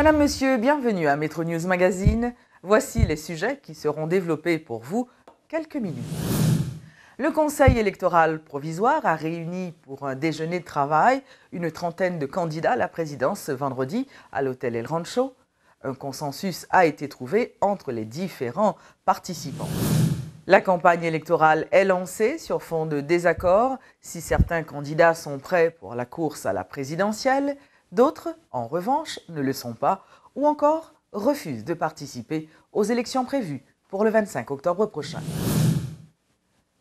Madame, Monsieur, bienvenue à Metro News Magazine. Voici les sujets qui seront développés pour vous quelques minutes. Le Conseil électoral provisoire a réuni pour un déjeuner de travail une trentaine de candidats à la présidence ce vendredi à l'hôtel El Rancho. Un consensus a été trouvé entre les différents participants. La campagne électorale est lancée sur fond de désaccord. Si certains candidats sont prêts pour la course à la présidentielle, d'autres, en revanche, ne le sont pas ou encore refusent de participer aux élections prévues pour le 25 octobre prochain.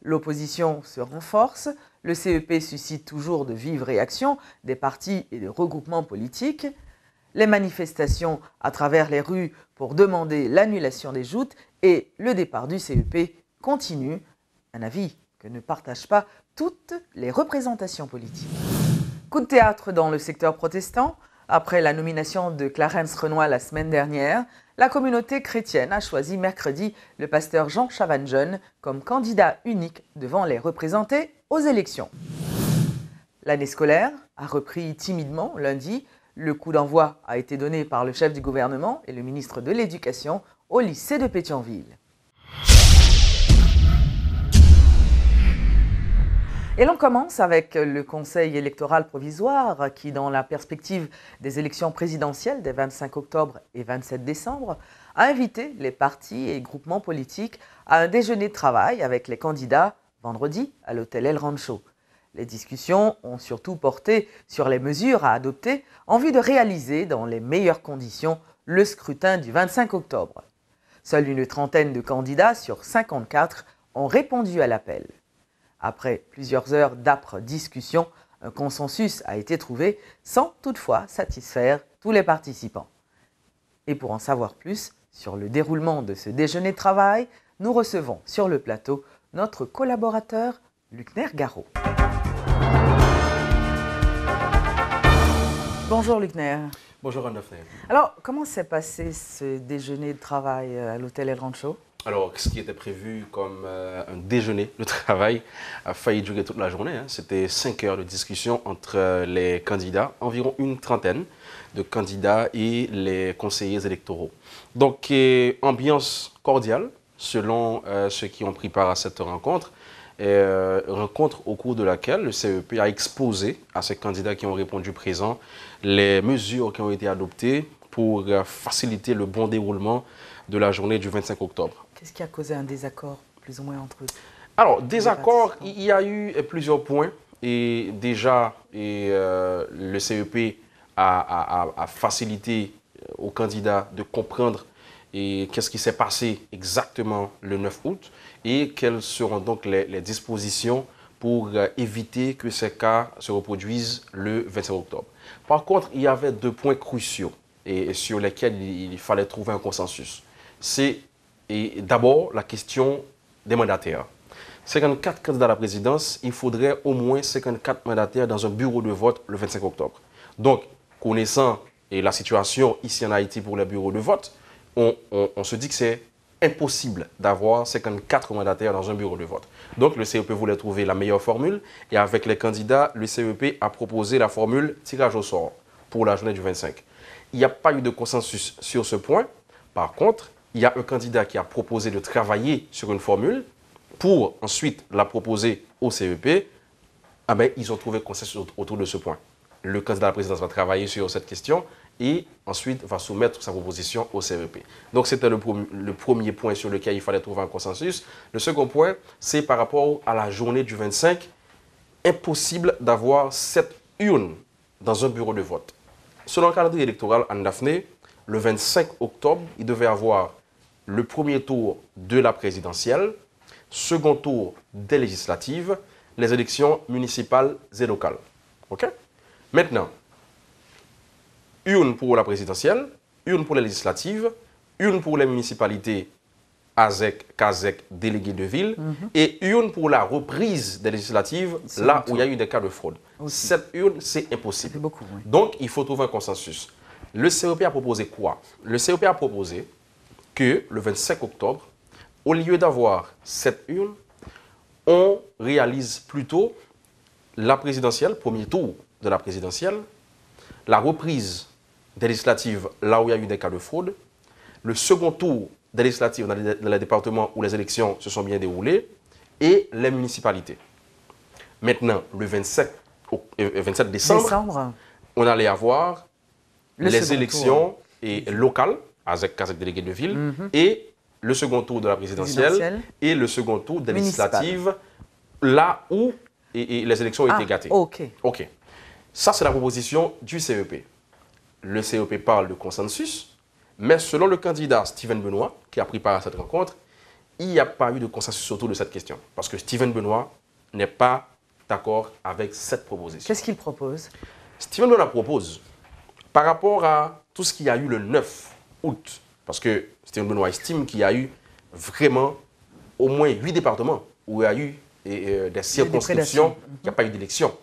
L'opposition se renforce, le CEP suscite toujours de vives réactions des partis et des regroupements politiques. Les manifestations à travers les rues pour demander l'annulation des joutes et le départ du CEP continuent, un avis que ne partagent pas toutes les représentations politiques. Coup de théâtre dans le secteur protestant. Après la nomination de Clarence Renoy la semaine dernière, la communauté chrétienne a choisi mercredi le pasteur Jean Chavanjeune comme candidat unique devant les représenter aux élections. L'année scolaire a repris timidement lundi. Le coup d'envoi a été donné par le chef du gouvernement et le ministre de l'Éducation au lycée de Pétionville. Et l'on commence avec le Conseil électoral provisoire qui, dans la perspective des élections présidentielles des 25 octobre et 27 décembre, a invité les partis et groupements politiques à un déjeuner de travail avec les candidats vendredi à l'hôtel El Rancho. Les discussions ont surtout porté sur les mesures à adopter en vue de réaliser dans les meilleures conditions le scrutin du 25 octobre. Seule une trentaine de candidats sur 54 ont répondu à l'appel. Après plusieurs heures d'âpres discussions, un consensus a été trouvé sans toutefois satisfaire tous les participants. Et pour en savoir plus sur le déroulement de ce déjeuner de travail, nous recevons sur le plateau notre collaborateur Luckner Garot. Bonjour Luckner. Bonjour Anne-Daphné. Alors, comment s'est passé ce déjeuner de travail à l'hôtel El Rancho ? Alors, ce qui était prévu comme un déjeuner de travail a failli durer toute la journée. C'était 5 heures de discussion entre les candidats, environ une trentaine de candidats et les conseillers électoraux. Donc, ambiance cordiale selon ceux qui ont pris part à cette rencontre. Rencontre au cours de laquelle le CEP a exposé à ces candidats qui ont répondu présent les mesures qui ont été adoptées pour faciliter le bon déroulement de la journée du 25 octobre. Qu'est-ce qui a causé un désaccord, plus ou moins, entre eux? Alors, désaccord, il y a eu plusieurs points. Et déjà, le CEP a facilité aux candidats de comprendre qu'est-ce qui s'est passé exactement le 9 août et quelles seront donc les dispositions pour éviter que ces cas se reproduisent le 25 octobre. Par contre, il y avait 2 points cruciaux et sur lesquels il fallait trouver un consensus. C'est d'abord la question des mandataires. 54 candidats à la présidence, il faudrait au moins 54 mandataires dans un bureau de vote le 25 octobre. Donc, connaissant la situation ici en Haïti pour les bureaux de vote, on se dit que c'est impossible d'avoir 54 mandataires dans un bureau de vote. Donc, le CEP voulait trouver la meilleure formule et avec les candidats, le CEP a proposé la formule tirage au sort pour la journée du 25. Il n'y a pas eu de consensus sur ce point. Par contre, il y a un candidat qui a proposé de travailler sur une formule pour ensuite la proposer au CEP. Ah ben, ils ont trouvé consensus autour de ce point. Le candidat à la présidence va travailler sur cette question et ensuite va soumettre sa proposition au CEP. Donc, c'était le premier point sur lequel il fallait trouver un consensus. Le second point, c'est par rapport à la journée du 25. Impossible d'avoir 7 urnes dans un bureau de vote. Selon le calendrier électoral, Anne-Daphné, le 25 octobre, il devait avoir le premier tour de la présidentielle, second tour des législatives, les élections municipales et locales. OK? Maintenant, une pour la présidentielle, une pour les législatives, une pour les municipalités, AZEC, CAZEC, délégués de ville, et une pour la reprise des législatives, là où il y a eu des cas de fraude. Cette urne, c'est impossible. C'est beaucoup, oui. Donc, il faut trouver un consensus. Le CEP a proposé quoi? Le CEP a proposé que le 25 octobre, au lieu d'avoir 7 urnes, on réalise plutôt la présidentielle, premier tour de la présidentielle, la reprise des législatives là où il y a eu des cas de fraude, le second tour des législatives dans les départements où les élections se sont bien déroulées et les municipalités. Maintenant, le 27 décembre, on allait avoir les élections locales avec délégués de ville et le second tour de la présidentielle et le second tour des législatives là où les élections ont été gâtées. OK. Ça, c'est la proposition du CEP. Le CEP parle de consensus, mais selon le candidat Steven Benoît, qui a pris part à cette rencontre, il n'y a pas eu de consensus autour de cette question. Parce que Steven Benoît n'est pas d'accord avec cette proposition. Qu'est-ce qu'il propose? Steven Benoît propose, par rapport à tout ce qu'il y a eu le 9 août, parce que Steven Benoît estime qu'il y a eu vraiment au moins 8 départements où il y a eu des circonscriptions, qu'il n'y a pas eu d'élection.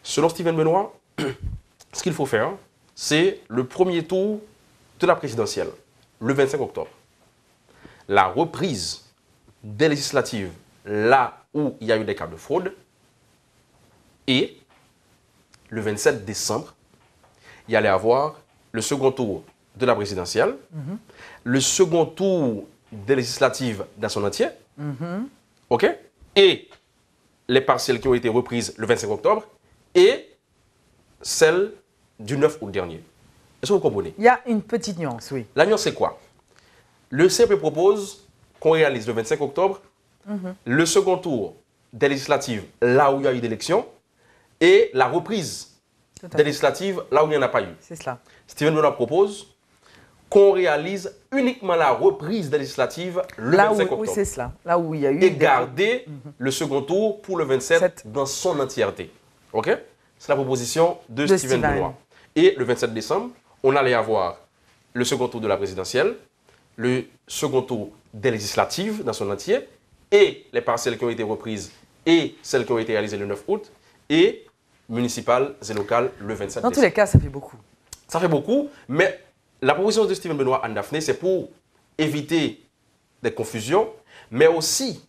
Selon Steven Benoît, ce qu'il faut faire, c'est le premier tour de la présidentielle, le 25 octobre. La reprise des législatives là où il y a eu des cas de fraude. Et le 27 décembre, il y allait avoir le second tour de la présidentielle, le second tour des législatives dans son entier, OK? Et les partielles qui ont été reprises le 25 octobre et celles du 9 août dernier. Est-ce que vous comprenez? Il y a une petite nuance, oui. La nuance, c'est quoi? Le CEP propose qu'on réalise le 25 octobre le second tour des législatives là où il y a eu d'élections et la reprise des législatives là où il n'y en a pas eu. C'est cela. Steven Benoît propose qu'on réalise uniquement la reprise des législatives le 25 octobre. Oui, c'est cela. Là où il y a eu... Et garder le second tour pour le 27 dans son entièreté. OK? C'est la proposition de Steven Benoît. Et le 27 décembre, on allait avoir le second tour de la présidentielle, le second tour des législatives dans son entier, et les partielles qui ont été reprises et celles qui ont été réalisées le 9 août, et municipales et locales le 27 décembre. Dans tous les cas, ça fait beaucoup. Ça fait beaucoup, mais la proposition de Steven Benoît Anne Daphné, c'est pour éviter des confusions, mais aussi,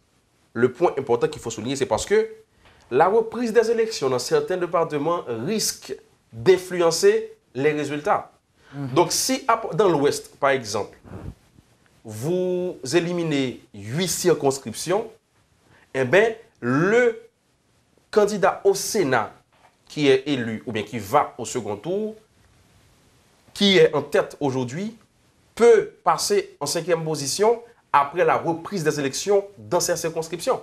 le point important qu'il faut souligner, c'est parce que la reprise des élections dans certains départements risque d'influencer les résultats. Donc, si dans l'Ouest, par exemple, vous éliminez 8 circonscriptions, eh bien, le candidat au Sénat qui est élu ou bien qui va au second tour, qui est en tête aujourd'hui, peut passer en 5e position après la reprise des élections dans ces circonscriptions.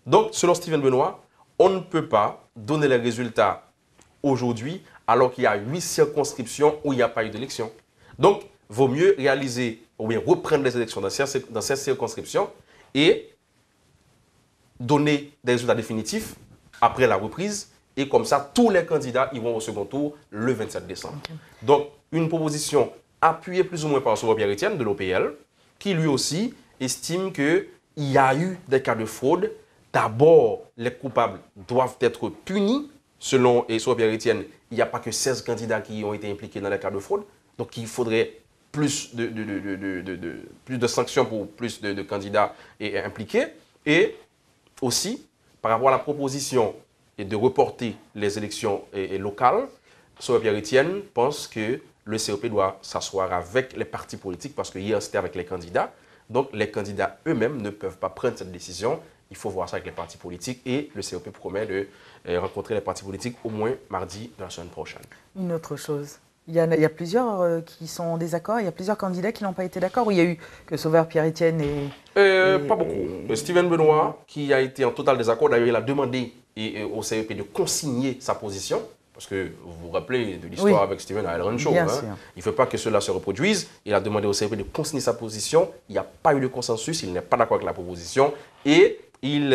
Donc, selon Steven Benoît, on ne peut pas donner les résultats aujourd'hui alors qu'il y a 8 circonscriptions où il n'y a pas eu d'élection. Donc, vaut mieux réaliser ou bien reprendre les élections dans ces circonscriptions et donner des résultats définitifs après la reprise. Et comme ça, tous les candidats ils vont au second tour le 27 décembre. Donc, une proposition appuyée plus ou moins par Sauveur Pierre-Etienne de l'OPL, qui lui aussi estime qu'il y a eu des cas de fraude. D'abord, les coupables doivent être punis. Selon Sauveur Pierre-Etienne, il n'y a pas que 16 candidats qui ont été impliqués dans les cas de fraude. Donc, il faudrait plus de sanctions pour plus de candidats impliqués. Et aussi, par rapport à la proposition de reporter les élections locales, Sauveur Pierre-Etienne pense que le CEP doit s'asseoir avec les partis politiques parce que hier, c'était avec les candidats. Donc, les candidats eux-mêmes ne peuvent pas prendre cette décision. Il faut voir ça avec les partis politiques et le CEP promet de rencontrer les partis politiques au moins mardi de la semaine prochaine. Une autre chose. Il y a plusieurs qui sont en désaccord, il y a plusieurs candidats qui n'ont pas été d'accord, ou il y a eu que Sauveur Pierre-Etienne pas beaucoup. Steven Benoît, qui a été en total désaccord, d'ailleurs il a demandé au CEP de consigner sa position, parce que vous vous rappelez de l'histoire avec Steven à El Rancho. Il ne faut pas que cela se reproduise. Il a demandé au CEP de consigner sa position. Il n'y a pas eu de consensus, il n'est pas d'accord avec la proposition. Et il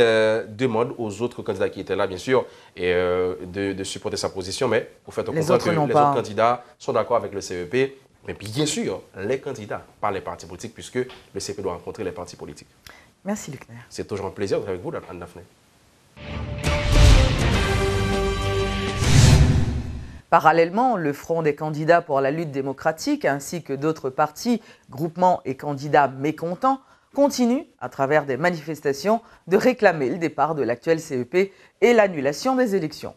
demande aux autres candidats qui étaient là, bien sûr, de supporter sa position, mais vous faites au contraire que les autres candidats sont d'accord avec le CEP. Mais bien sûr, les candidats, pas les partis politiques, puisque le CEP doit rencontrer les partis politiques. Merci, Luc Ner. C'est toujours un plaisir d'être avec vous, Anne Daphné. Parallèlement, le Front des candidats pour la lutte démocratique, ainsi que d'autres partis, groupements et candidats mécontents, continue, à travers des manifestations, de réclamer le départ de l'actuel CEP et l'annulation des élections.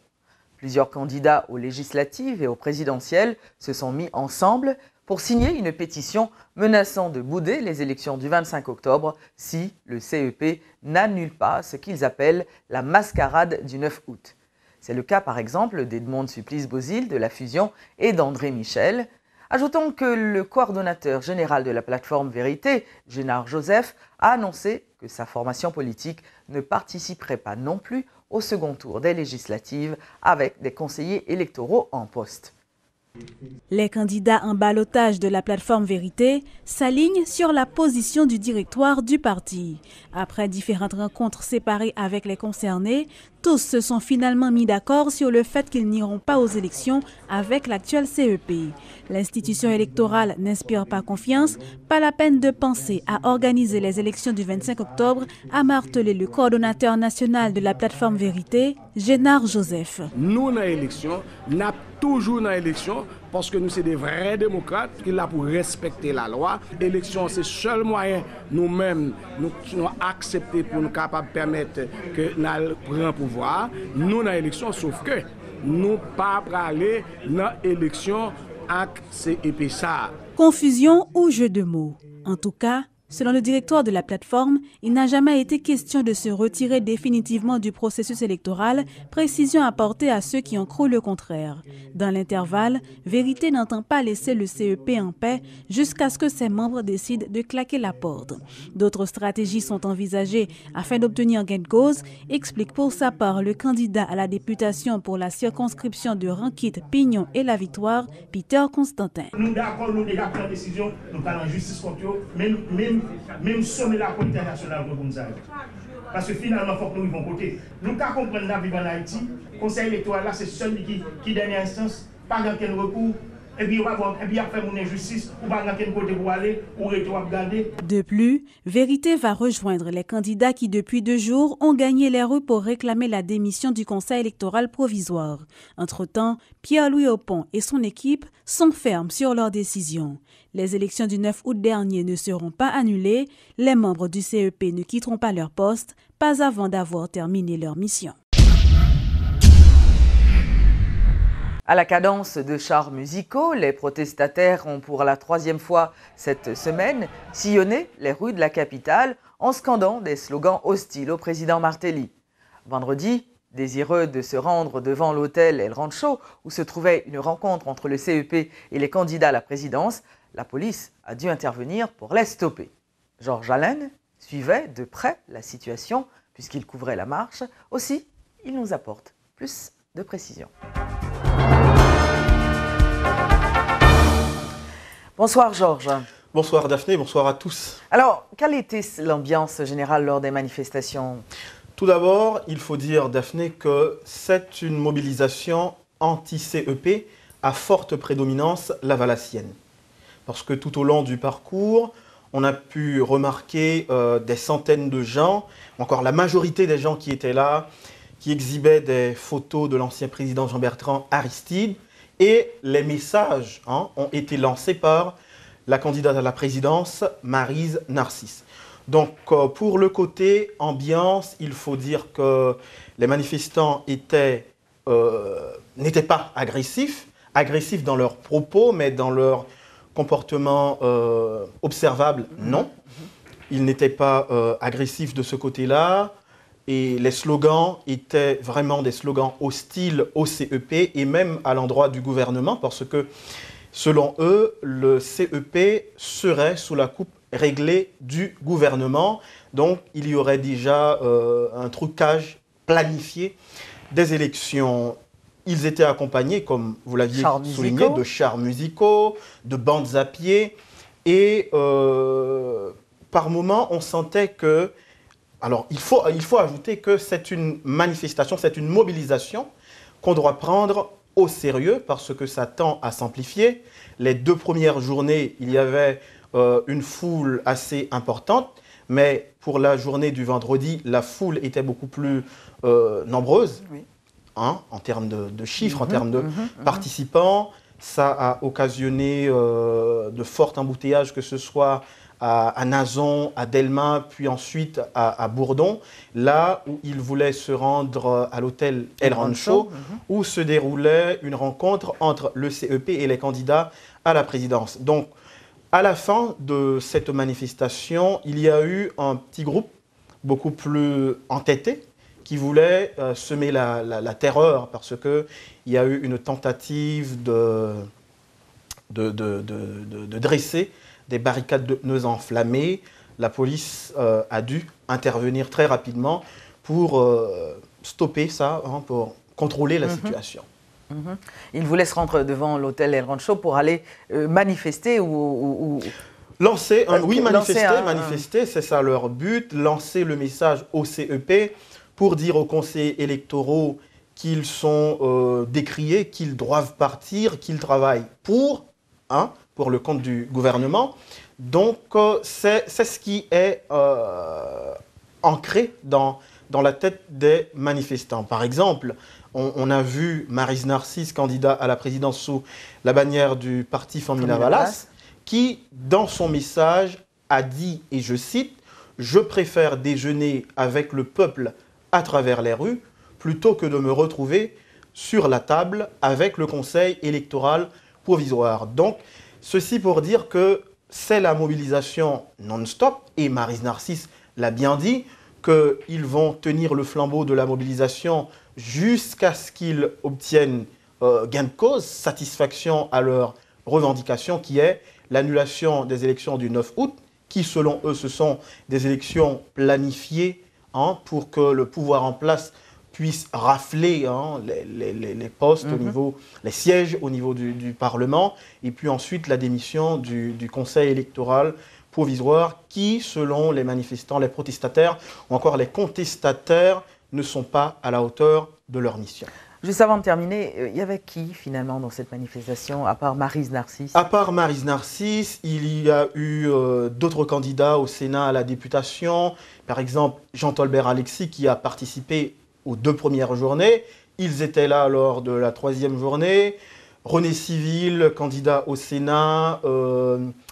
Plusieurs candidats aux législatives et aux présidentielles se sont mis ensemble pour signer une pétition menaçant de bouder les élections du 25 octobre si le CEP n'annule pas ce qu'ils appellent la mascarade du 9 août. C'est le cas par exemple d'Edmond Supplice-Bozil de la Fusion et d'André Michel. Ajoutons que le coordonnateur général de la plateforme Vérité, Génard Joseph, a annoncé que sa formation politique ne participerait pas non plus au second tour des législatives avec des conseillers électoraux en poste. Les candidats en ballottage de la plateforme Vérité s'alignent sur la position du directoire du parti. Après différentes rencontres séparées avec les concernés, tous se sont finalement mis d'accord sur le fait qu'ils n'iront pas aux élections avec l'actuel CEP. L'institution électorale n'inspire pas confiance, pas la peine de penser à organiser les élections du 25 octobre, a martelé le coordonnateur national de la plateforme Vérité, Génard Joseph. Nous, dans l'élection, nous sommes toujours dans l'élection parce que nous sommes des vrais démocrates qui sont là pour respecter la loi. L'élection, c'est le seul moyen nous-mêmes nous accepter pour nous capables de permettre que nous prenions pouvoir. Nous, dans l'élection, sauf que nous ne pouvons pas aller dans l'élection avec ces EPSA. Confusion ou jeu de mots. En tout cas, selon le directoire de la plateforme, il n'a jamais été question de se retirer définitivement du processus électoral, précision apportée à ceux qui en croient le contraire. Dans l'intervalle, Vérité n'entend pas laisser le CEP en paix jusqu'à ce que ses membres décident de claquer la porte. D'autres stratégies sont envisagées afin d'obtenir gain de cause, explique pour sa part le candidat à la députation pour la circonscription de Ranquite, Pignon et La Victoire, Peter Constantin. Nous d'accord, nous déjà pris la décision, nous parlons en justice contre eux, même sommet la Cour internationale pour nous arriver. Parce que finalement, il faut que nous vivons côté. Nous comprenons que nous vivons en Haïti, le conseil électoral là, c'est celui qui dernière instance, pas dans quel recours, et puis il a fait une injustice, ou pas dans quel côté pour aller, ou regarder. De plus, Vérité va rejoindre les candidats qui, depuis 2 jours, ont gagné les rues pour réclamer la démission du conseil électoral provisoire. Entre-temps, Pierre-Louis Opon et son équipe sont fermes sur leur décision. Les élections du 9 août dernier ne seront pas annulées. Les membres du CEP ne quitteront pas leur poste, pas avant d'avoir terminé leur mission. À la cadence de chars musicaux, les protestataires ont pour la 3e fois cette semaine sillonné les rues de la capitale en scandant des slogans hostiles au président Martelly. Vendredi, désireux de se rendre devant l'hôtel El Rancho où se trouvait une rencontre entre le CEP et les candidats à la présidence, la police a dû intervenir pour les stopper. Georges Allen suivait de près la situation puisqu'il couvrait la marche. Aussi, il nous apporte plus de précisions. Bonsoir Georges. Bonsoir Daphné, bonsoir à tous. Alors, quelle était l'ambiance générale lors des manifestations? Tout d'abord, il faut dire Daphné que c'est une mobilisation anti-CEP à forte prédominance lavalassienne. Parce que tout au long du parcours, on a pu remarquer des centaines de gens, encore la majorité des gens qui étaient là, qui exhibaient des photos de l'ancien président Jean-Bertrand Aristide, et les messages ont été lancés par la candidate à la présidence, Maryse Narcisse. Donc pour le côté ambiance, il faut dire que les manifestants n'étaient pas agressifs dans leurs propos, mais dans leur comportement observable, non. Ils n'étaient pas agressifs de ce côté-là. Et les slogans étaient vraiment des slogans hostiles au CEP et même à l'endroit du gouvernement parce que, selon eux, le CEP serait sous la coupe réglée du gouvernement. Donc, il y aurait déjà un trucage planifié des élections. Ils étaient accompagnés, comme vous l'aviez souligné, de chars musicaux, de bandes à pied. Et par moments, on sentait que... Alors, il faut ajouter que c'est une manifestation, c'est une mobilisation qu'on doit prendre au sérieux parce que ça tend à s'amplifier. Les 2 premières journées, il y avait une foule assez importante, mais pour la journée du vendredi, la foule était beaucoup plus nombreuse, oui. En termes de chiffres, en termes de participants. Ça a occasionné de forts embouteillages, que ce soit à Nazon, à Delma, puis ensuite à Bourdon, là où il voulait se rendre à l'hôtel El Rancho, où se déroulait une rencontre entre le CEP et les candidats à la présidence. Donc, à la fin de cette manifestation, il y a eu un petit groupe beaucoup plus entêté qui voulait semer la terreur parce qu'il y a eu une tentative de dresser des barricades de pneus enflammées. La police a dû intervenir très rapidement pour stopper ça, pour contrôler la situation. Ils voulaient se rendre devant l'hôtel El Rancho pour aller manifester ou... Lancer, manifester, c'est ça leur but, lancer le message au CEP pour dire aux conseillers électoraux qu'ils sont décriés, qu'ils doivent partir, qu'ils travaillent pour le compte du gouvernement. Donc, c'est ce qui est ancré dans la tête des manifestants. Par exemple, on a vu Maryse Narcisse, candidat à la présidence sous la bannière du parti Famila Valas, qui, dans son message, a dit, et je cite, « Je préfère déjeuner avec le peuple à travers les rues plutôt que de me retrouver sur la table avec le Conseil électoral provisoire. » Donc, ceci pour dire que c'est la mobilisation non-stop, et Maryse Narcisse l'a bien dit, qu'ils vont tenir le flambeau de la mobilisation jusqu'à ce qu'ils obtiennent gain de cause, satisfaction à leur revendication qui est l'annulation des élections du 9 août, qui selon eux, ce sont des élections planifiées pour que le pouvoir en place puisse rafler les postes au niveau, les sièges au niveau du Parlement, et puis ensuite la démission du Conseil électoral provisoire qui, selon les manifestants, les protestataires ou encore les contestataires, ne sont pas à la hauteur de leur mission. Juste avant de terminer, il y avait qui finalement dans cette manifestation, à part Maryse Narcisse? À part Maryse Narcisse, il y a eu d'autres candidats au Sénat à la députation. Par exemple, Jean-Tolbert Alexis qui a participé aux 2 premières journées. Ils étaient là lors de la 3e journée. René Civil, candidat au Sénat.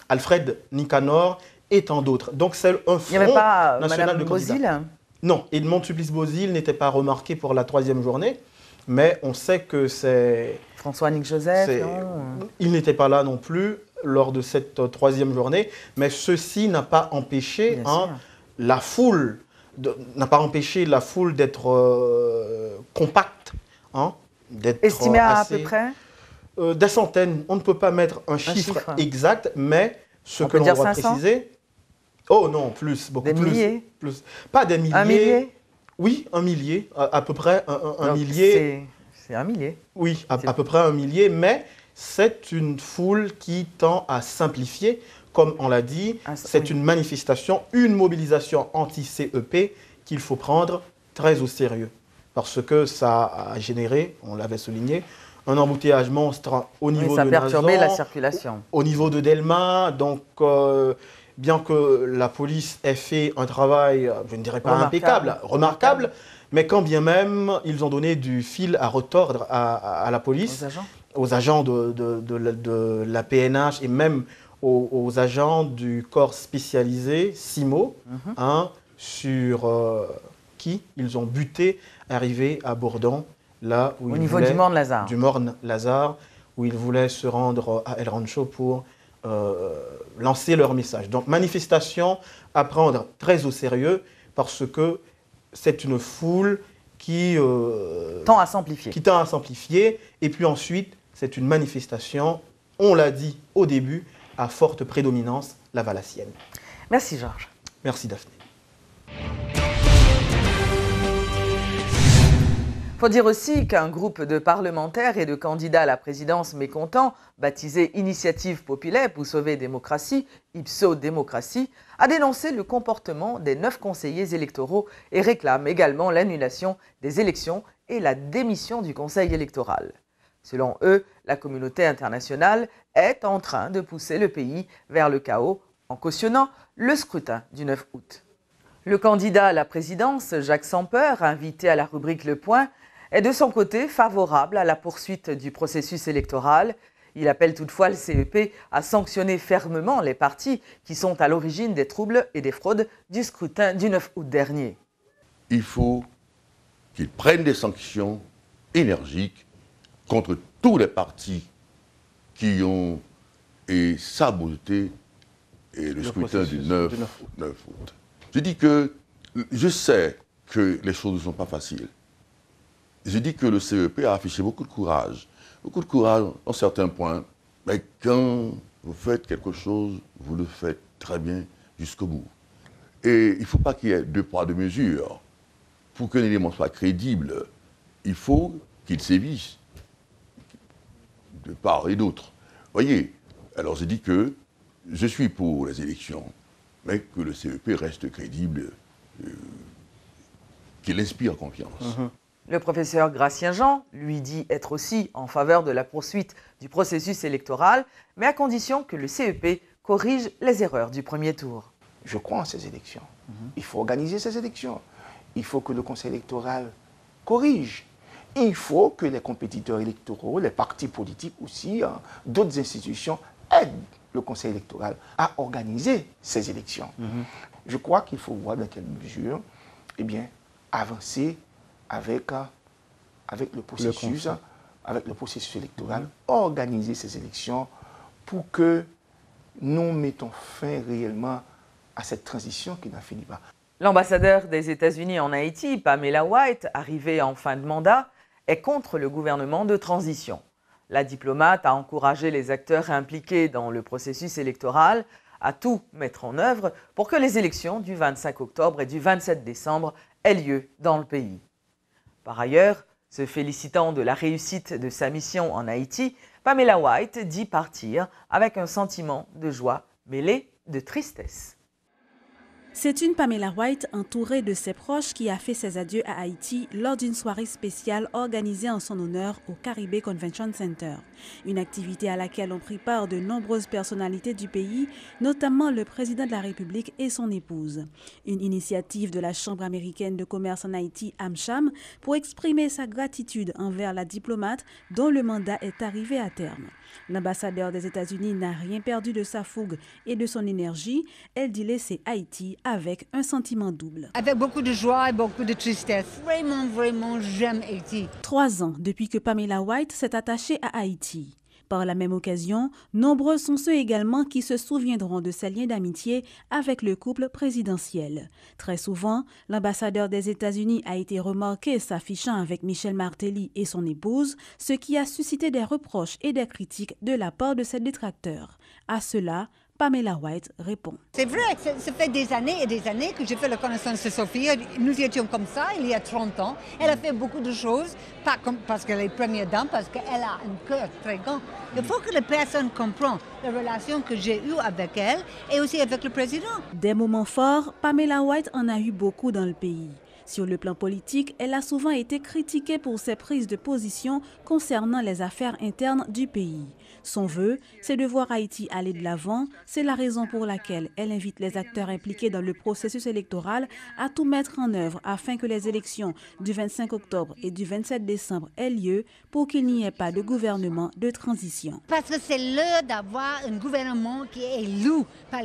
Alfred Nicanor et tant d'autres. Donc c'est un front national de candidats. Non, Edmond Supplice-Bozil n'était pas remarqué pour la 3e journée. Mais on sait que c'est... François-Annick Joseph, il n'était pas là non plus lors de cette 3e journée. Mais ceci n'a pas empêché la foule d'être compacte. Estimé à peu près des centaines. On ne peut pas mettre un chiffre exact, mais ce que l'on doit préciser... Oh non, plus, beaucoup plus. Des milliers plus. Pas des milliers. 1 millier? Oui, 1 millier, à peu près un millier. C'est 1 millier. Oui, à peu près 1 millier, mais c'est une foule qui tend à simplifier. Comme on l'a dit, c'est une manifestation, une mobilisation anti-CEP qu'il faut prendre très au sérieux. Parce que ça a généré, on l'avait souligné, un embouteillage monstre au niveau de Nazon. Ça a perturbé la circulation. Au niveau de Delma, donc... bien que la police ait fait un travail, je ne dirais pas remarquable, mais quand bien même, ils ont donné du fil à retordre à la police, aux agents de la PNH et même aux agents du corps spécialisé, CIMO, sur qui ils ont buté, arrivé à Bourdon, là où au niveau du Morne-Lazare. Du Morne-Lazare, où ils voulaient se rendre à El Rancho pour lancer leur message. Donc, manifestation à prendre très au sérieux parce que c'est une foule qui tend à s'amplifier. Et puis ensuite, c'est une manifestation, on l'a dit au début, à forte prédominance lavalassienne. Merci Georges. Merci Daphné. Il faut dire aussi qu'un groupe de parlementaires et de candidats à la présidence mécontents, baptisé Initiative Populaire pour sauver démocratie, Ipso Démocratie, a dénoncé le comportement des 9 conseillers électoraux et réclame également l'annulation des élections et la démission du Conseil électoral. Selon eux, la communauté internationale est en train de pousser le pays vers le chaos en cautionnant le scrutin du 9 août. Le candidat à la présidence, Jacques Sampeur, invité à la rubrique Le Point, est de son côté favorable à la poursuite du processus électoral. Il appelle toutefois le CEP à sanctionner fermement les partis qui sont à l'origine des troubles et des fraudes du scrutin du 9 août dernier. Il faut qu'ils prennent des sanctions énergiques contre tous les partis qui ont saboté le scrutin du 9 août. Je dis que je sais que les choses ne sont pas faciles. Je dis que le CEP a affiché beaucoup de courage en certains points, mais quand vous faites quelque chose, vous le faites très bien jusqu'au bout. Et il ne faut pas qu'il y ait deux poids, deux mesures. Pour qu'un élément soit crédible, il faut qu'il sévisse de part et d'autre. Voyez, alors je dis que je suis pour les élections, mais que le CEP reste crédible, qu'il inspire confiance. Le professeur Gratien Jean lui dit être aussi en faveur de la poursuite du processus électoral, mais à condition que le CEP corrige les erreurs du premier tour. Je crois en ces élections. Il faut organiser ces élections. Il faut que le Conseil électoral corrige. Il faut que les compétiteurs électoraux, les partis politiques aussi, d'autres institutions aident le Conseil électoral à organiser ces élections. Je crois qu'il faut voir dans quelle mesure avancer avec le processus électoral, organiser ces élections pour que nous mettons fin réellement à cette transition qui n'en finit pas. L'ambassadeur des États-Unis en Haïti, Pamela White, arrivée en fin de mandat, est contre le gouvernement de transition. La diplomate a encouragé les acteurs impliqués dans le processus électoral à tout mettre en œuvre pour que les élections du 25 octobre et du 27 décembre aient lieu dans le pays. Par ailleurs, se félicitant de la réussite de sa mission en Haïti, Pamela White dit partir avec un sentiment de joie mêlé de tristesse. C'est une Pamela White entourée de ses proches qui a fait ses adieux à Haïti lors d'une soirée spéciale organisée en son honneur au Caribé Convention Center. Une activité à laquelle ont pris part de nombreuses personnalités du pays, notamment le président de la République et son épouse. Une initiative de la Chambre américaine de commerce en Haïti, AmCham, pour exprimer sa gratitude envers la diplomate dont le mandat est arrivé à terme. L'ambassadeur des États-Unis n'a rien perdu de sa fougue et de son énergie. Elle dit laisser Haïti avec un sentiment double. Avec beaucoup de joie et beaucoup de tristesse. Vraiment, vraiment, j'aime Haïti. 3 ans depuis que Pamela White s'est attachée à Haïti. Par la même occasion, nombreux sont ceux également qui se souviendront de ces liens d'amitié avec le couple présidentiel. Très souvent, l'ambassadeur des États-Unis a été remarqué s'affichant avec Michel Martelly et son épouse, ce qui a suscité des reproches et des critiques de la part de ses détracteurs. À cela, Pamela White répond. C'est vrai, ça fait des années et des années que j'ai fait la connaissance de Sophie. Nous étions comme ça il y a 30 ans. Elle a fait beaucoup de choses, pas comme parce qu'elle est première dame, parce qu'elle a un cœur très grand. Il faut que les personnes comprennent la relation que j'ai eue avec elle et aussi avec le président. Des moments forts, Pamela White en a eu beaucoup dans le pays. Sur le plan politique, elle a souvent été critiquée pour ses prises de position concernant les affaires internes du pays. Son vœu, c'est de voir Haïti aller de l'avant. C'est la raison pour laquelle elle invite les acteurs impliqués dans le processus électoral à tout mettre en œuvre afin que les élections du 25 octobre et du 27 décembre aient lieu pour qu'il n'y ait pas de gouvernement de transition. Parce que c'est l'heure d'avoir un gouvernement qui est élu par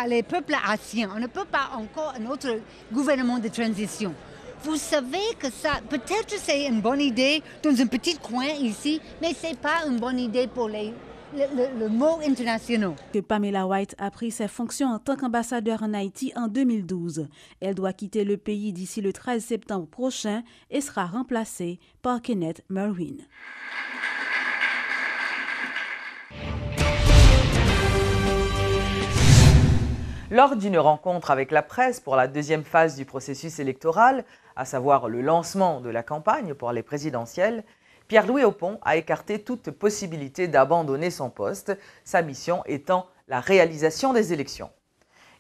les peuples haïtiens. On ne peut pas encore un autre gouvernement de transition. Vous savez que ça, peut-être c'est une bonne idée dans un petit coin ici, mais ce n'est pas une bonne idée pour le mot international. Que Pamela White a pris ses fonctions en tant qu'ambassadeur en Haïti en 2012. Elle doit quitter le pays d'ici le 13 septembre prochain et sera remplacée par Kenneth Merwin. Lors d'une rencontre avec la presse pour la deuxième phase du processus électoral, à savoir le lancement de la campagne pour les présidentielles, Pierre-Louis Oppon a écarté toute possibilité d'abandonner son poste, sa mission étant la réalisation des élections.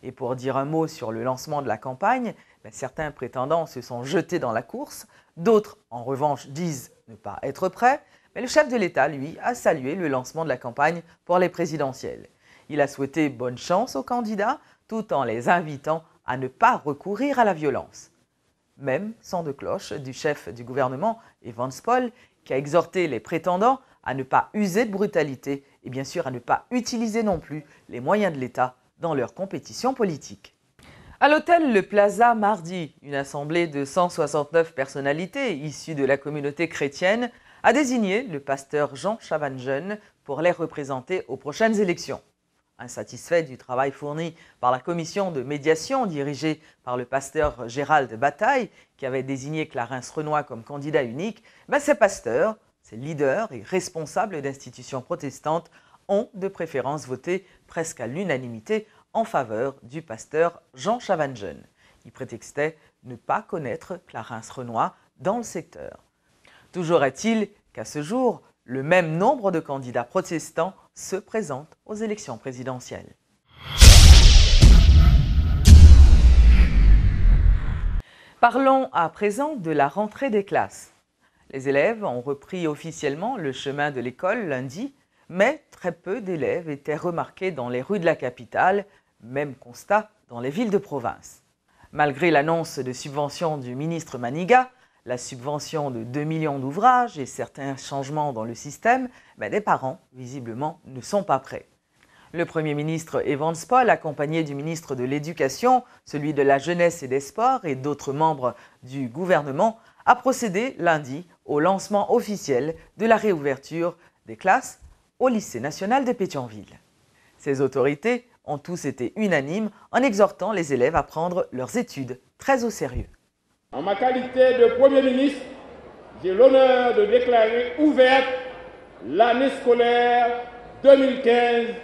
Et pour dire un mot sur le lancement de la campagne, certains prétendants se sont jetés dans la course, d'autres, en revanche, disent ne pas être prêts, mais le chef de l'État, lui, a salué le lancement de la campagne pour les présidentielles. Il a souhaité bonne chance aux candidats, tout en les invitant à ne pas recourir à la violence. Même son de cloche du chef du gouvernement, Evans Paul, qui a exhorté les prétendants à ne pas user de brutalité et bien sûr à ne pas utiliser non plus les moyens de l'État dans leur compétition politique. À l'hôtel Le Plaza mardi, une assemblée de 169 personnalités issues de la communauté chrétienne a désigné le pasteur Jean Chavanjeune pour les représenter aux prochaines élections. Insatisfait du travail fourni par la commission de médiation dirigée par le pasteur Gérald Bataille, qui avait désigné Clarence Renoy comme candidat unique, ces pasteurs, ces leaders et responsables d'institutions protestantes ont de préférence voté presque à l'unanimité en faveur du pasteur Jean Chavanjeune. Il prétextait ne pas connaître Clarence Renoy dans le secteur. Toujours est-il qu'à ce jour, le même nombre de candidats protestants se présentent aux élections présidentielles. Parlons à présent de la rentrée des classes. Les élèves ont repris officiellement le chemin de l'école lundi, mais très peu d'élèves étaient remarqués dans les rues de la capitale, même constat dans les villes de province. Malgré l'annonce de subventions du ministre Maniga, la subvention de 2 millions d'ouvrages et certains changements dans le système, les parents, visiblement, ne sont pas prêts. Le Premier ministre Evans Paul, accompagné du ministre de l'Éducation, celui de la Jeunesse et des Sports et d'autres membres du gouvernement, a procédé lundi au lancement officiel de la réouverture des classes au lycée national de Pétionville. Ces autorités ont tous été unanimes en exhortant les élèves à prendre leurs études très au sérieux. En ma qualité de Premier ministre, j'ai l'honneur de déclarer ouverte l'année scolaire 2015-2016.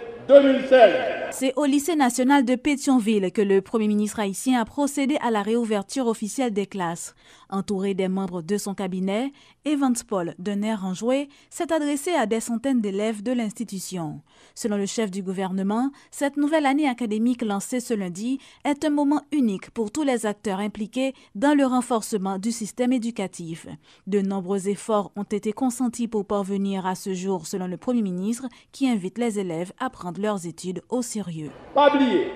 C'est au lycée national de Pétionville que le Premier ministre haïtien a procédé à la réouverture officielle des classes. Entouré des membres de son cabinet, Evans Paul, d'un air enjoué, s'est adressé à des centaines d'élèves de l'institution. Selon le chef du gouvernement, cette nouvelle année académique lancée ce lundi est un moment unique pour tous les acteurs impliqués dans le renforcement du système éducatif. De nombreux efforts ont été consentis pour parvenir à ce jour, selon le Premier ministre, qui invite les élèves à prendre leurs études au sérieux. Pas oublier,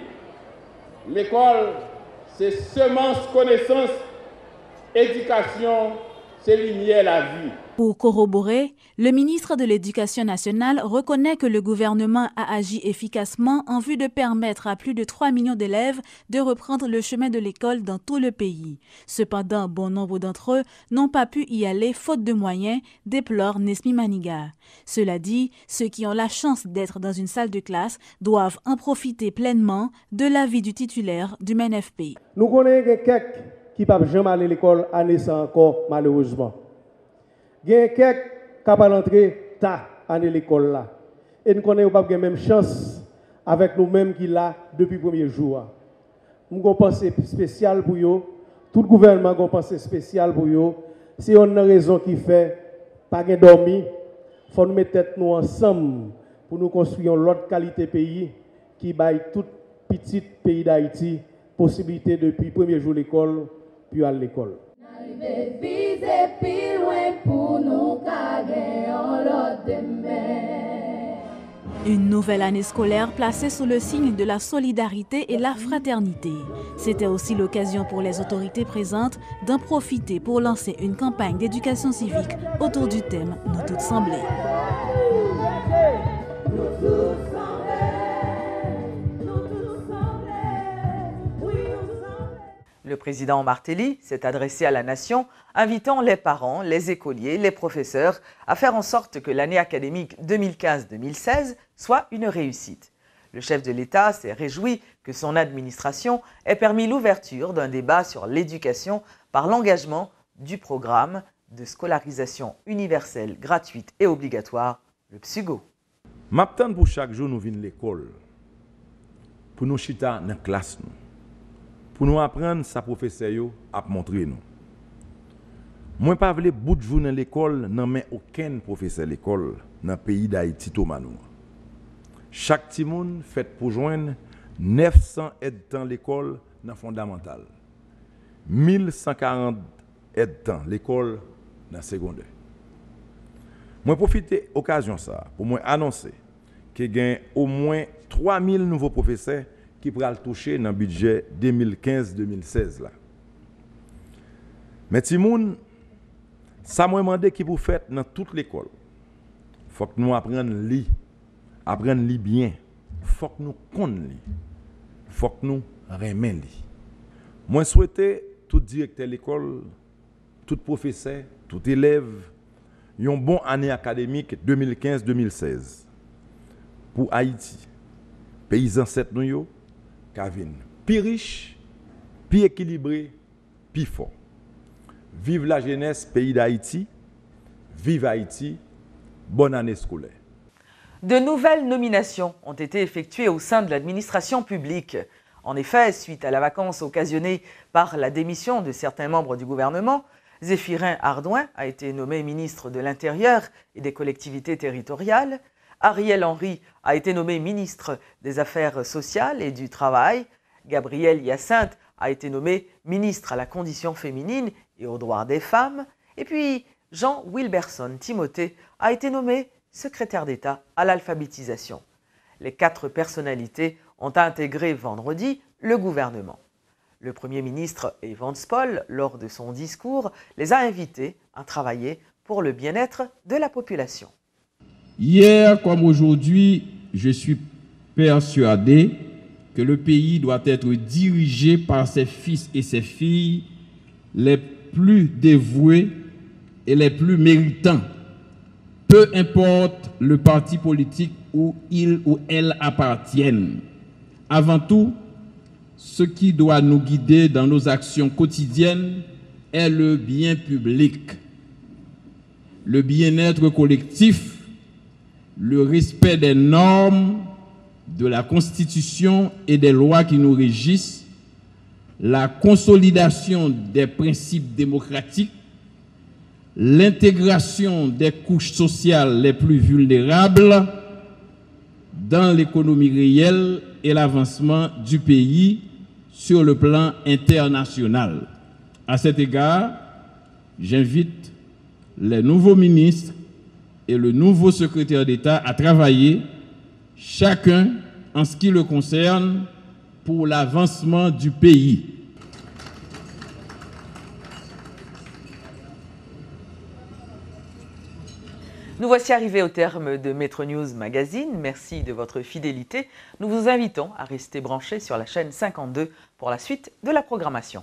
l'école, c'est semence, connaissance, éducation, c'est lumière, la vie. Pour corroborer, le ministre de l'Éducation nationale reconnaît que le gouvernement a agi efficacement en vue de permettre à plus de 3 millions d'élèves de reprendre le chemin de l'école dans tout le pays. Cependant, bon nombre d'entre eux n'ont pas pu y aller faute de moyens, déplore Nesmi Maniga. Cela dit, ceux qui ont la chance d'être dans une salle de classe doivent en profiter pleinement de l'avis du titulaire du MENFP. Nous connaissons quelqu'un qui ne peuvent jamais aller à l'école à naissance encore, malheureusement. Il y a quelqu'un qui pas l'entrée à l'école là. Et nous connaissons pas la même chance avec nous-mêmes qui là depuis le premier jour. Nous avons pensé spécial pour eux. Tout le gouvernement a pensé spécial pour eux. C'est une raison qui fait pas de dormir. Il faut nous mettre tête nous ensemble pour nous construire l'autre qualité pays qui baille tout petit pays d'Haïti possibilité depuis le premier jour de l'école puis à l'école. Une nouvelle année scolaire placée sous le signe de la solidarité et la fraternité. C'était aussi l'occasion pour les autorités présentes d'en profiter pour lancer une campagne d'éducation civique autour du thème « Nous toutes semblés ». Le président Martelly s'est adressé à la nation, invitant les parents, les écoliers, les professeurs à faire en sorte que l'année académique 2015-2016 soit une réussite. Le chef de l'État s'est réjoui que son administration ait permis l'ouverture d'un débat sur l'éducation par l'engagement du programme de scolarisation universelle, gratuite et obligatoire, le PSUGO. M'attends pour chaque jour nous venons à l'école, pour nous chita dans la classe. Pour nous apprendre, sa professeur a montré nous. Moi, pas voulu bout de jour dans l'école, non mais aucun professeur de l'école dans le pays d'Haïti, Tomanou. Chaque petit monde fait pour joindre 900 aides dans l'école dans fondamental. 1140 aides dans l'école dans secondaire. Moi, profite de l'occasion ça pour moi annoncer qu'il y a au moins 3000 nouveaux professeurs qui pourra le toucher dans le budget 2015-2016 là. Mais Timoun, ça m'a demandé qui vous faites dans toute l'école. Faut que nous apprenions à lire, apprendre li bien, faut que nous connaissions li. Faut que nous remen li. Moi souhaite tout directeur l'école, tout professeur, tout élève une bonne année académique 2015-2016 pour Haïti. Pays ancêtres nous yo ka vinn plus riche, plus équilibré, plus fort. Vive la jeunesse pays d'Haïti. Vive Haïti. Bonne année scolaire. De nouvelles nominations ont été effectuées au sein de l'administration publique. En effet, suite à la vacance occasionnée par la démission de certains membres du gouvernement, Zéphirin Ardouin a été nommé ministre de l'Intérieur et des collectivités territoriales. Ariel Henry a été nommé ministre des Affaires sociales et du Travail. Gabriel Hyacinthe a été nommé ministre à la condition féminine et aux droits des femmes. Et puis, Jean Wilberson Timothée a été nommé secrétaire d'État à l'alphabétisation. Les 4 personnalités ont intégré vendredi le gouvernement. Le Premier ministre Evans Paul, lors de son discours, les a invités à travailler pour le bien-être de la population. Hier comme aujourd'hui, je suis persuadé que le pays doit être dirigé par ses fils et ses filles les plus dévoués et les plus méritants, peu importe le parti politique où ils ou elles appartiennent. Avant tout, ce qui doit nous guider dans nos actions quotidiennes est le bien public, le bien-être collectif, le respect des normes, de la Constitution et des lois qui nous régissent, la consolidation des principes démocratiques, l'intégration des couches sociales les plus vulnérables dans l'économie réelle et l'avancement du pays sur le plan international. À cet égard, j'invite les nouveaux ministres et le nouveau secrétaire d'État à travailler, chacun en ce qui le concerne, pour l'avancement du pays. Nous voici arrivés au terme de Metro News Magazine. Merci de votre fidélité. Nous vous invitons à rester branchés sur la chaîne 52 pour la suite de la programmation.